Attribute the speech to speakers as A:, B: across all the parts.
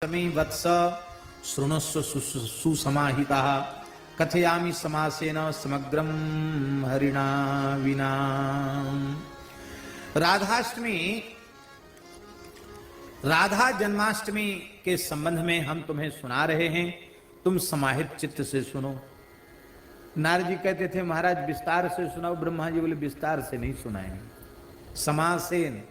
A: तमी वत्स शृणुस्व सुसमाहिताः कथयामि समासेन समग्रम हरिणा विना। राधाष्टमी, राधा जन्माष्टमी के संबंध में हम तुम्हें सुना रहे हैं, तुम समाहित चित्त से सुनो। नारद जी कहते थे महाराज विस्तार से सुनाओ, ब्रह्मा जी बोले विस्तार से नहीं सुनाएंगे, समासेन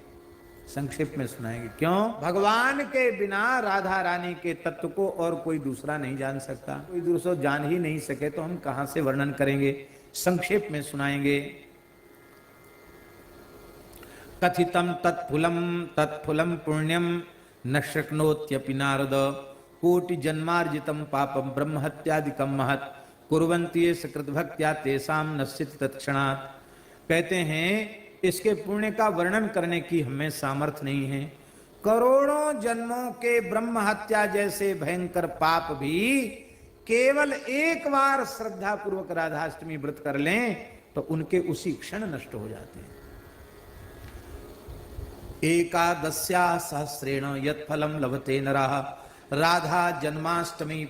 A: संक्षेप में सुनाएंगे। क्यों? भगवान के बिना राधा रानी के तत्व को और कोई दूसरा नहीं जान सकता, कोई दूसरा जान ही नहीं सके तो हम कहां से वर्णन करेंगे, संक्षेप में सुनाएंगे। कथितम तत्फुलम पुण्यम न शक्नोत्यपि नारद कोटि जन्मार्जितम पापम ब्रह्म हत्यादिकम महत् कुर्वन्ति ये सकृत भक्त्या तेषाम नश्चित तत्क्षणात्। कहते हैं इसके पुण्य का वर्णन करने की हमें सामर्थ्य नहीं है। करोड़ों जन्मों के ब्रह्म हत्या जैसे भयंकर पाप भी केवल एक बार श्रद्धा पूर्वक राधाष्टमी व्रत कर लें तो उनके उसी क्षण नष्ट हो जाते हैं। एकादश्या सहस्रेण यत् फलम लभते नरः राधा जन्माष्टमी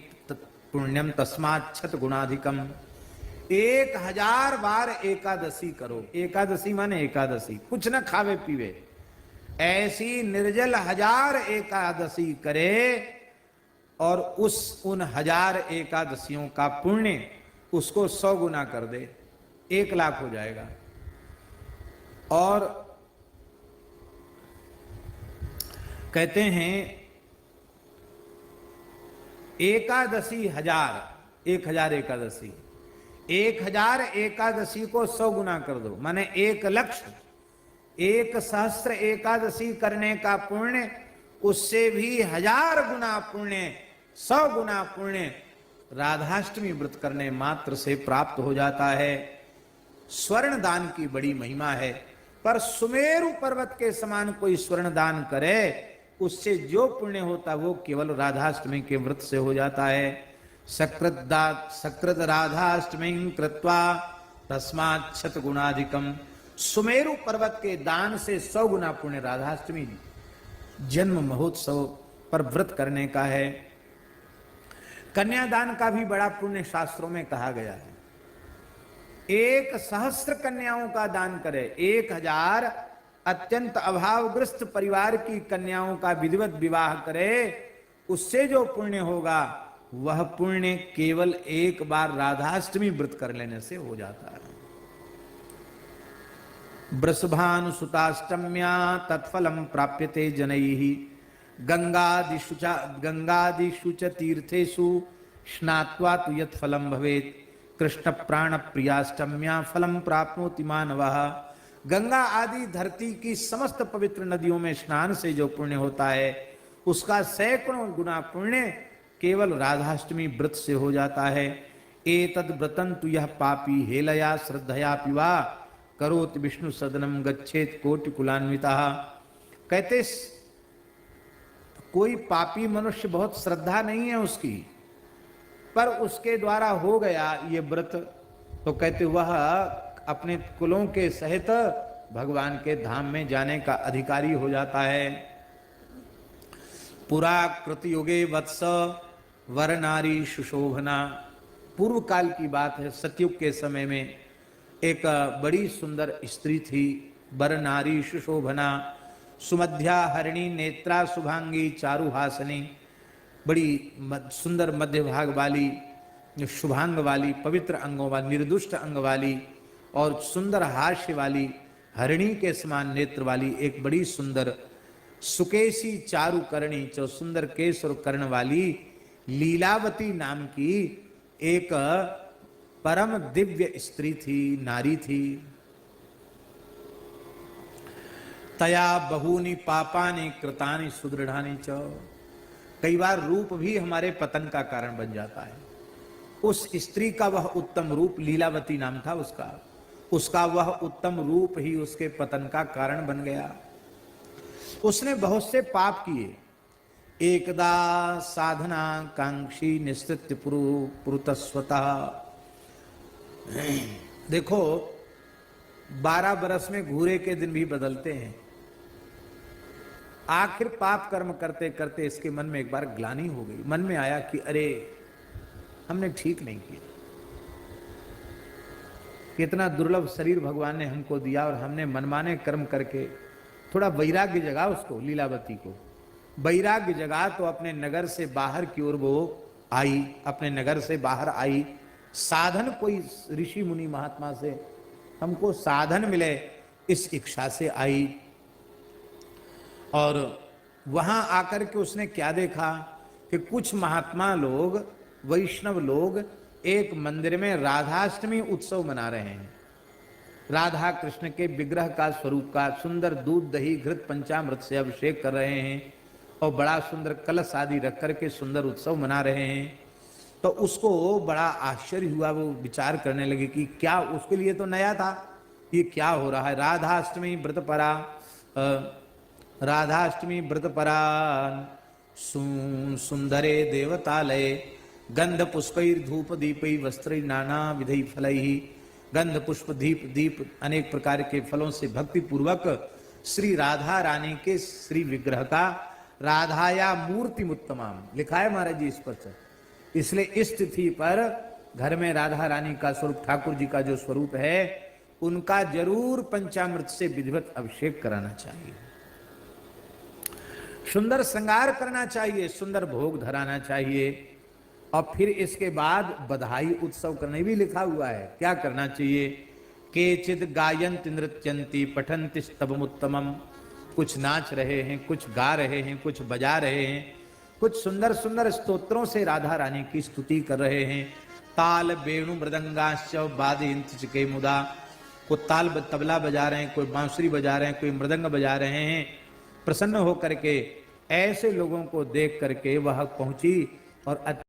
A: पुण्यम तस्मात् शत गुणाधिकम। 1000 बार एकादशी करो, एकादशी माने एकादशी, कुछ न खावे पीवे, ऐसी निर्जल 1000 एकादशी करे और उन 1000 एकादशियों का पुण्य उसको 100 गुना कर दे, 1 लाख हो जाएगा। और कहते हैं एकादशी 1000 एकादशी, 1000 एकादशी को 100 गुना कर दो, माने 1 लक्ष्य, 1 सहस्त्र एकादशी करने का पुण्य उससे भी 1000 गुना पुण्य, 100 गुना पुण्य राधाष्टमी व्रत करने मात्र से प्राप्त हो जाता है। स्वर्ण दान की बड़ी महिमा है, पर सुमेरु पर्वत के समान कोई स्वर्ण दान करे उससे जो पुण्य होता वो केवल राधाष्टमी के व्रत से हो जाता है। सकृत राधाष्टमी कृत्वा तस्मात् शत गुणाधिकम। सुमेरु पर्वत के दान से 100 गुना पुण्य राधाष्टमी जन्म महोत्सव पर व्रत करने का है। कन्यादान का भी बड़ा पुण्य शास्त्रों में कहा गया है। 1 सहस्त्र कन्याओं का दान करे, 1000 अत्यंत अभावग्रस्त परिवार की कन्याओं का विधिवत विवाह करे, उससे जो पुण्य होगा वह पुण्य केवल एक बार राधाष्टमी व्रत कर लेने से हो जाता है। वृषभानुसुताष्टम्या तत्फलम प्राप्यते जनैः गंगादिषु च तीर्थेषु स्नात्वा तु यत् फलम भवेत् कृष्ण प्राण प्रियाष्टम्या फलम प्राप्नोति मानवः। गंगा आदि धरती की समस्त पवित्र नदियों में स्नान से जो पुण्य होता है उसका सैकड़ों गुना पुण्य केवल राधाष्टमी व्रत से हो जाता है। एतद् व्रतं तु यह पापी हेलया श्रद्धया पिवा करोति विष्णु सदनम गच्छेत कोटि कुलान्विता। कहते कोई पापी मनुष्य बहुत श्रद्धा नहीं है उसकी, पर उसके द्वारा हो गया ये व्रत तो कहते वह अपने कुलों के सहित भगवान के धाम में जाने का अधिकारी हो जाता है। पुरा कृतयुगे वत्स वर नारी सुशोभना। पूर्व काल की बात है, सतयुग के समय में एक बड़ी सुंदर स्त्री थी, वर नारी सुशोभना, सुमध्या हरिणी नेत्रा शुभांगी चारुहासनी। बड़ी सुंदर मध्य भाग वाली, शुभांग वाली, पवित्र अंगों वाली, निर्दुष्ट अंग वाली और सुंदर हास्य वाली, हरिणी के समान नेत्र वाली एक बड़ी सुंदर सुकेशी चारुकर्णी, जो सुंदर केश और कर्ण वाली लीलावती नाम की एक परम दिव्य स्त्री थी, नारी थी। तया बहूनि पापानि कृतानि सुदृढ़ानि च। कई बार रूप भी हमारे पतन का कारण बन जाता है। उस स्त्री का वह उत्तम रूप, लीलावती नाम था उसका वह उत्तम रूप ही उसके पतन का कारण बन गया। उसने बहुत से पाप किए। एकदा साधना कांक्षी निस्तृत्य पुरुतस्वतः। देखो 12 बरस में घूरे के दिन भी बदलते हैं। आखिर पाप कर्म करते करते इसके मन में एक बार ग्लानि हो गई। मन में आया कि अरे हमने ठीक नहीं किया, कितना दुर्लभ शरीर भगवान ने हमको दिया और हमने मनमाने कर्म करके। थोड़ा वैराग्य जगा उसको, लीलावती को वैराग्य जगा तो अपने नगर से बाहर की ओर वो आई, अपने नगर से बाहर आई। साधन कोई ऋषि मुनि महात्मा से हमको साधन मिले, इस इच्छा से आई। और वहां आकर के उसने क्या देखा कि कुछ महात्मा लोग, वैष्णव लोग एक मंदिर में राधाष्टमी उत्सव मना रहे हैं। राधा कृष्ण के विग्रह का, स्वरूप का सुंदर दूध दही घृत पंचामृत से अभिषेक कर रहे हैं और बड़ा सुंदर कलश आदि रख करके सुंदर उत्सव मना रहे हैं। तो उसको बड़ा आश्चर्य हुआ, वो विचार करने लगे कि क्या, उसके लिए तो नया था, ये क्या हो रहा है। राधाष्टमी व्रतपरा, राधाष्टमी व्रतपरा सुंदरे देवतालय गंध पुष्पैर धूप दीपै वस्त्रै नाना विधि फलैः। गंध पुष्प दीप दीप अनेक प्रकार के फलों से भक्ति पूर्वक श्री राधा रानी के श्री विग्रह का, राधाया मूर्ति उत्तमाम लिखा है महाराज जी इस पर। इसलिए इस तिथि पर घर में राधा रानी का स्वरूप, ठाकुर जी का जो स्वरूप है, उनका जरूर पंचामृत से विधिवत अभिषेक कराना चाहिए, सुंदर श्रृंगार करना चाहिए, सुंदर भोग धराना चाहिए। और फिर इसके बाद बधाई उत्सव करने भी लिखा हुआ है। क्या करना चाहिए? केचिद गायन्ति नृत्यन्ति पठन्ति स्तवमुत्तमम्। कुछ नाच रहे हैं, कुछ गा रहे हैं, कुछ बजा रहे हैं, कुछ सुंदर सुंदर स्तोत्रों से राधा रानी की स्तुति कर रहे हैं। ताल वेणु मृदंगाश्च वादयन्ति चिके मुदा। कोई ताल तबला बजा रहे हैं, कोई बांसुरी बजा रहे हैं, कोई मृदंग बजा रहे हैं। प्रसन्न होकर के ऐसे लोगों को देख करके वह पहुंची और